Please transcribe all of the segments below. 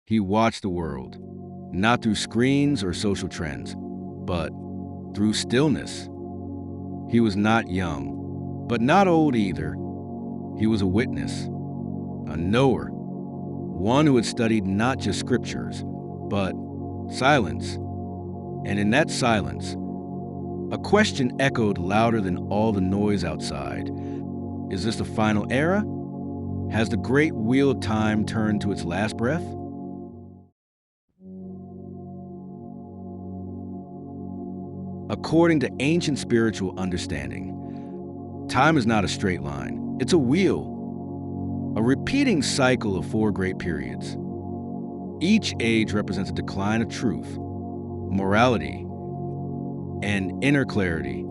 He watched the world, not through screens or social trends, but through stillness. He was not young, but not old either. He was a witness, a knower, one who had studied not just scriptures, but silence. And in that silence, a question echoed louder than all the noise outside. Is this the final era? Has the great wheel of time turned to its last breath? According to ancient spiritual understanding, time is not a straight line. It's a wheel, a repeating cycle of 4 great periods. Each age represents a decline of truth, morality, and inner clarity.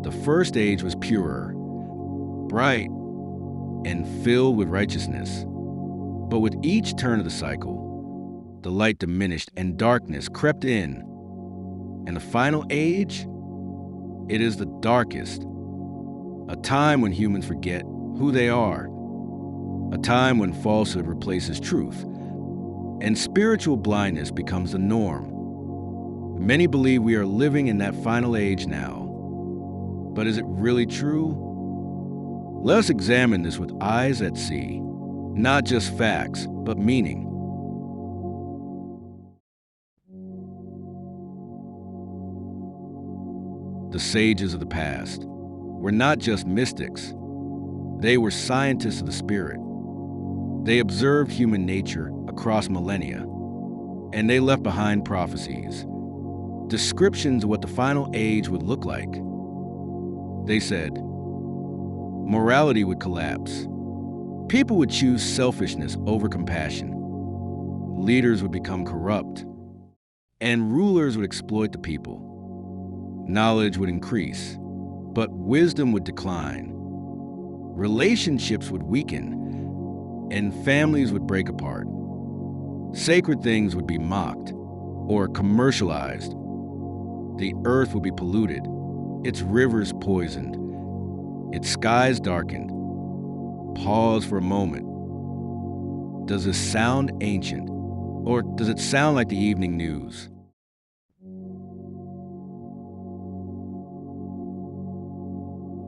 The first age was purer, bright, and filled with righteousness. But with each turn of the cycle, the light diminished and darkness crept in. And the final age, it is the darkest, a time when humans forget who they are, a time when falsehood replaces truth, and spiritual blindness becomes the norm. Many believe we are living in that final age now. But is it really true? Let us examine this with eyes that see, not just facts, but meaning. The sages of the past were not just mystics. They were scientists of the spirit. They observed human nature across millennia, and they left behind prophecies, descriptions of what the final age would look like. They said, morality would collapse. People would choose selfishness over compassion. Leaders would become corrupt, and rulers would exploit the people. Knowledge would increase, but wisdom would decline. Relationships would weaken, and families would break apart. Sacred things would be mocked or commercialized. The earth would be polluted, its rivers poisoned, its skies darkened. Pause for a moment. Does this sound ancient, or does it sound like the evening news?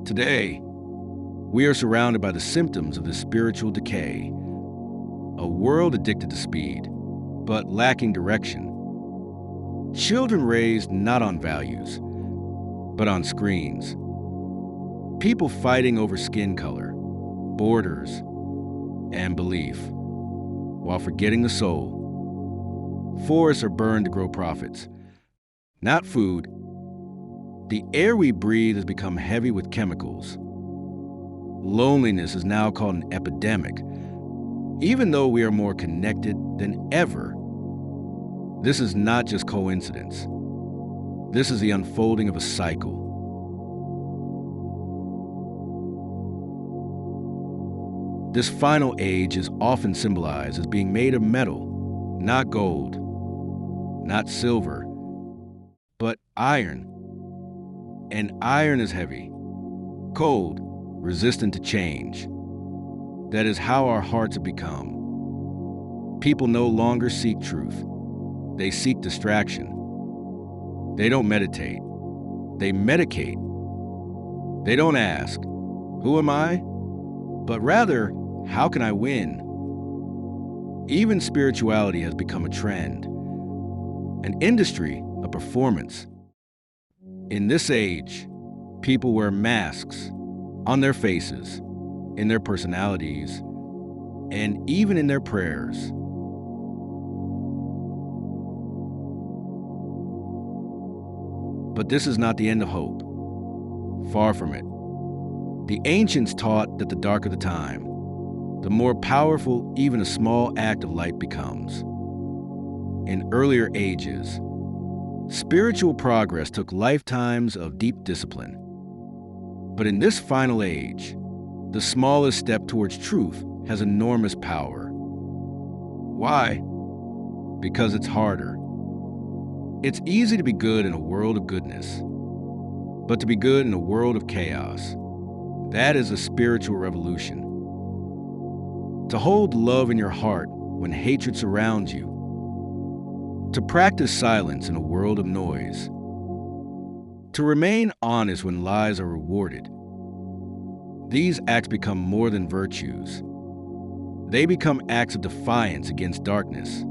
Today, we are surrounded by the symptoms of this spiritual decay, a world addicted to speed, but lacking direction. Children raised not on values, but on screens. People fighting over skin color, borders, and belief, while forgetting the soul. Forests are burned to grow profits, not food. The air we breathe has become heavy with chemicals. Loneliness is now called an epidemic, even though we are more connected than ever. This is not just coincidence. This is the unfolding of a cycle. This final age is often symbolized as being made of metal, not gold, not silver, but iron. And iron is heavy, cold, resistant to change. That is how our hearts have become. People no longer seek truth. They seek distraction. They don't meditate. They medicate. They don't ask, who am I? But rather, how can I win? Even spirituality has become a trend, an industry, a performance. In this age, people wear masks on their faces, in their personalities, and even in their prayers. But this is not the end of hope. Far from it. The ancients taught that the darker the time, the more powerful even a small act of light becomes. In earlier ages, spiritual progress took lifetimes of deep discipline. But in this final age, the smallest step towards truth has enormous power. Why? Because it's harder. It's easy to be good in a world of goodness, but to be good in a world of chaos, that is a spiritual revolution. To hold love in your heart when hatred surrounds you, to practice silence in a world of noise, to remain honest when lies are rewarded. These acts become more than virtues. They become acts of defiance against darkness.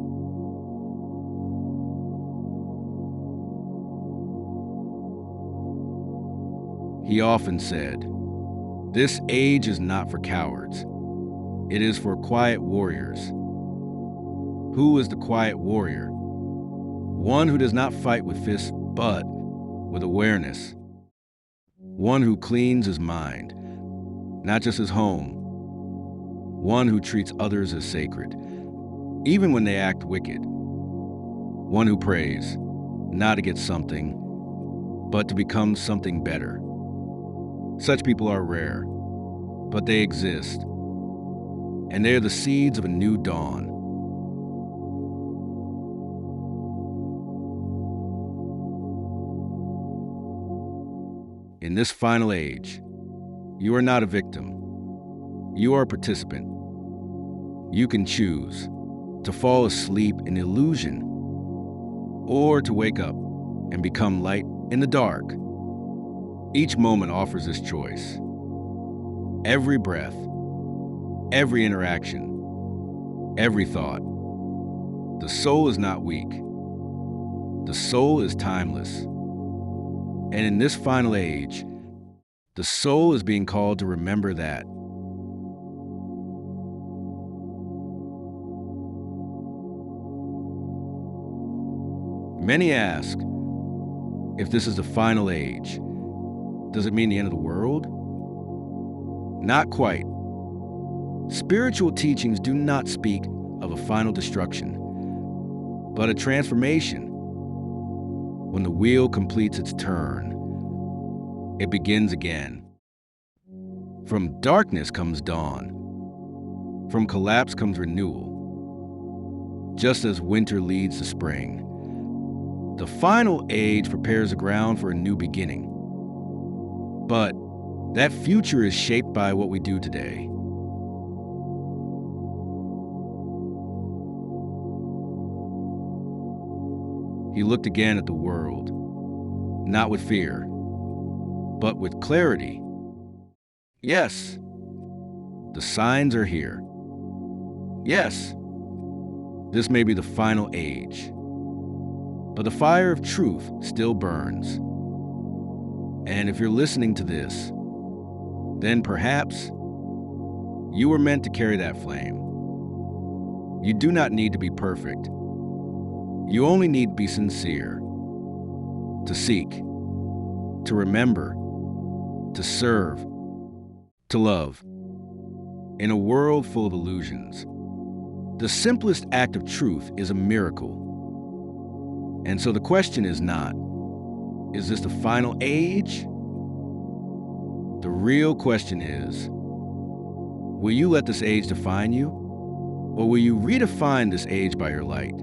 He often said, "This age is not for cowards. It is for quiet warriors." Who is the quiet warrior? One who does not fight with fists, but with awareness. One who cleans his mind, not just his home. One who treats others as sacred, even when they act wicked. One who prays, not to get something, but to become something better. Such people are rare, but they exist, and they are the seeds of a new dawn. In this final age, you are not a victim. You are a participant. You can choose to fall asleep in illusion or to wake up and become light in the dark. Each moment offers this choice. Every breath, every interaction, every thought. The soul is not weak. The soul is timeless. And in this final age, the soul is being called to remember that. Many ask, if this is the final age, does it mean the end of the world? Not quite. Spiritual teachings do not speak of a final destruction, but a transformation. When the wheel completes its turn, it begins again. From darkness comes dawn. From collapse comes renewal. Just as winter leads to spring, the final age prepares the ground for a new beginning. But that future is shaped by what we do today. He looked again at the world, not with fear, but with clarity. Yes, the signs are here. Yes, this may be the final age, but the fire of truth still burns. And if you're listening to this, then perhaps you were meant to carry that flame. You do not need to be perfect. You only need to be sincere, to seek, to remember, to serve, to love. In a world full of illusions, the simplest act of truth is a miracle. And so the question is not, is this the final age? The real question is, will you let this age define you? Or will you redefine this age by your light?